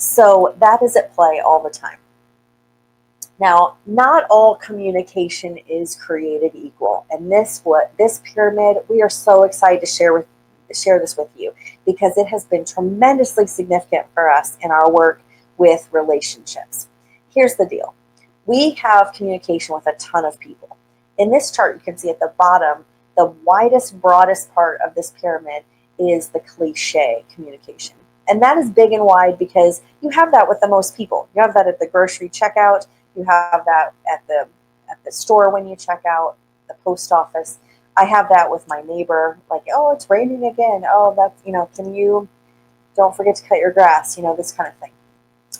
So that is at play all the time. Now, not all communication is created equal, and this pyramid, we are so excited to share this with you because it has been tremendously significant for us in our work with relationships. Here's the deal. We have communication with a ton of people. In this chart, you can see at the bottom, the widest, broadest part of this pyramid is the cliche communication. And that is big and wide because you have that with the most people. You have that at the grocery checkout. You have that at the store when you check out, the post office. I have that with my neighbor, like, oh, it's raining again. Oh, that's, don't forget to cut your grass, this kind of thing.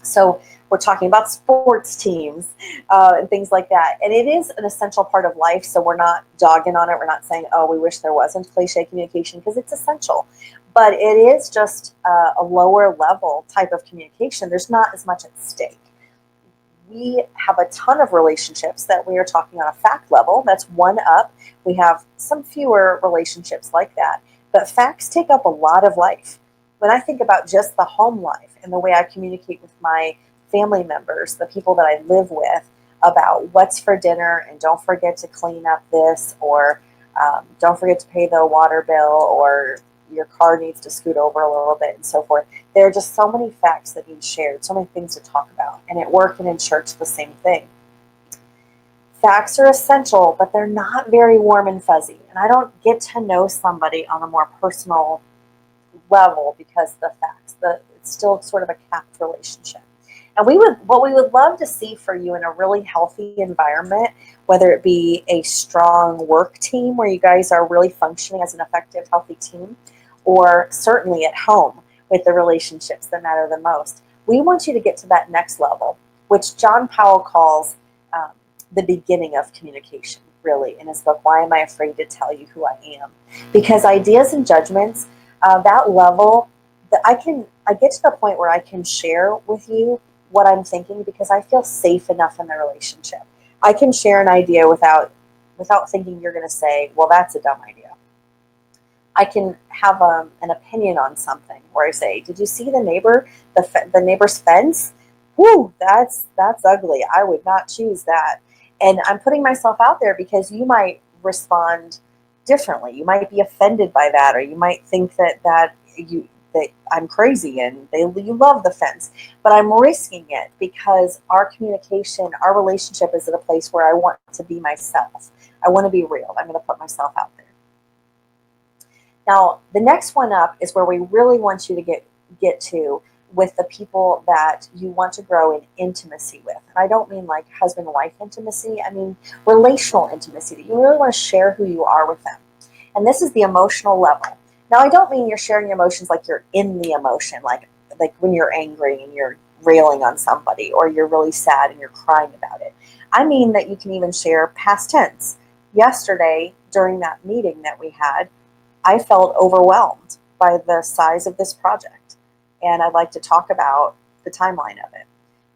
So we're talking about sports teams and things like that. And it is an essential part of life, so we're not dogging on it. We're not saying, oh, we wish there wasn't cliche communication, because it's essential. But it is just a lower level type of communication. There's not as much at stake. We have a ton of relationships that we are talking on a fact level. That's one up. We have some fewer relationships like that. But facts take up a lot of life. When I think about just the home life and the way I communicate with my family members, the people that I live with, about what's for dinner and don't forget to clean up this, or don't forget to pay the water bill, or your car needs to scoot over a little bit, and so forth. There are just so many facts that need shared, so many things to talk about. And at work and in church, the same thing. Facts are essential, but they're not very warm and fuzzy. And I don't get to know somebody on a more personal level because the facts. It's still sort of a capped relationship. And what we would love to see for you in a really healthy environment, whether it be a strong work team where you guys are really functioning as an effective, healthy team, or certainly at home with the relationships that matter the most. We want you to get to that next level, which John Powell calls the beginning of communication, really, in his book, Why Am I Afraid to Tell You Who I Am? Because ideas and judgments, that level, that I get to the point where I can share with you what I'm thinking because I feel safe enough in the relationship. I can share an idea without thinking you're going to say, well, that's a dumb idea. I can have an opinion on something where I say, did you see the neighbor's fence? Whew, that's ugly. I would not choose that. And I'm putting myself out there because you might respond differently. You might be offended by that, or you might think that I'm crazy and you love the fence. But I'm risking it because our communication, our relationship is at a place where I want to be myself. I want to be real. I'm going to put myself out there. Now, the next one up is where we really want you to get to with the people that you want to grow in intimacy with. And I don't mean like husband-wife intimacy. I mean relational intimacy, that you really want to share who you are with them. And this is the emotional level. Now, I don't mean you're sharing your emotions like you're in the emotion, like when you're angry and you're railing on somebody, or you're really sad and you're crying about it. I mean that you can even share past tense. Yesterday, during that meeting that we had, I felt overwhelmed by the size of this project, and I'd like to talk about the timeline of it.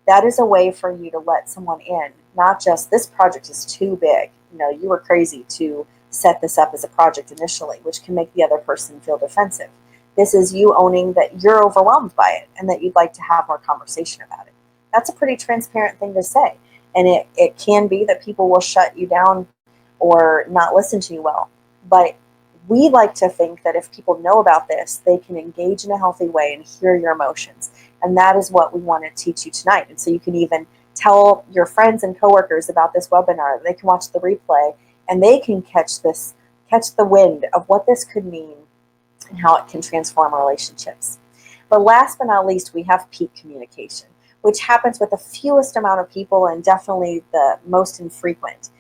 That is a way for you to let someone in, not just this project is too big. You were crazy to set this up as a project initially, which can make the other person feel defensive. This is you owning that you're overwhelmed by it and that you'd like to have more conversation about it. That's a pretty transparent thing to say. And it can be that people will shut you down or not listen to you well. But we like to think that if people know about this, they can engage in a healthy way and hear your emotions. And that is what we want to teach you tonight. And so you can even tell your friends and coworkers about this webinar. They can watch the replay and they can catch the wind of what this could mean and how it can transform relationships. But last but not least, we have peak communication, which happens with the fewest amount of people and definitely the most infrequent.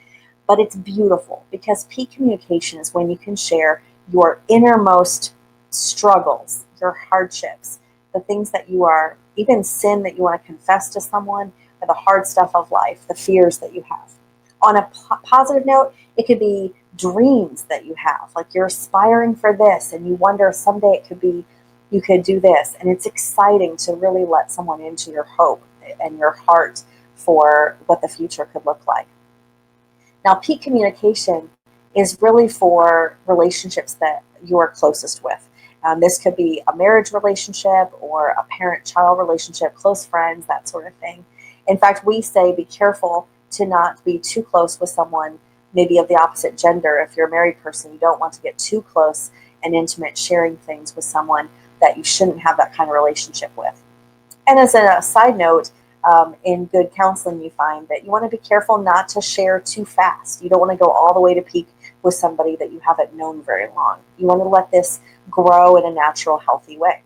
But it's beautiful because peak communication is when you can share your innermost struggles, your hardships, the things that you are, even sin that you want to confess to someone, or the hard stuff of life, the fears that you have. On a positive note, it could be dreams that you have, like you're aspiring for this and you wonder someday it could be, you could do this. And it's exciting to really let someone into your hope and your heart for what the future could look like. Now, peak communication is really for relationships that you are closest with. This could be a marriage relationship or a parent-child relationship, close friends, that sort of thing. In fact, we say be careful to not be too close with someone maybe of the opposite gender. If you're a married person, you don't want to get too close and intimate sharing things with someone that you shouldn't have that kind of relationship with. And as a side note, in good counseling, you find that you want to be careful not to share too fast. You don't want to go all the way to peak with somebody that you haven't known very long. You want to let this grow in a natural, healthy way.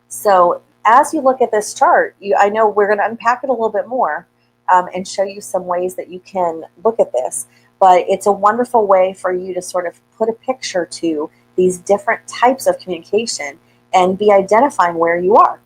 So as you look at this chart, I know we're going to unpack it a little bit more and show you some ways that you can look at this. But it's a wonderful way for you to sort of put a picture to these different types of communication and be identifying where you are.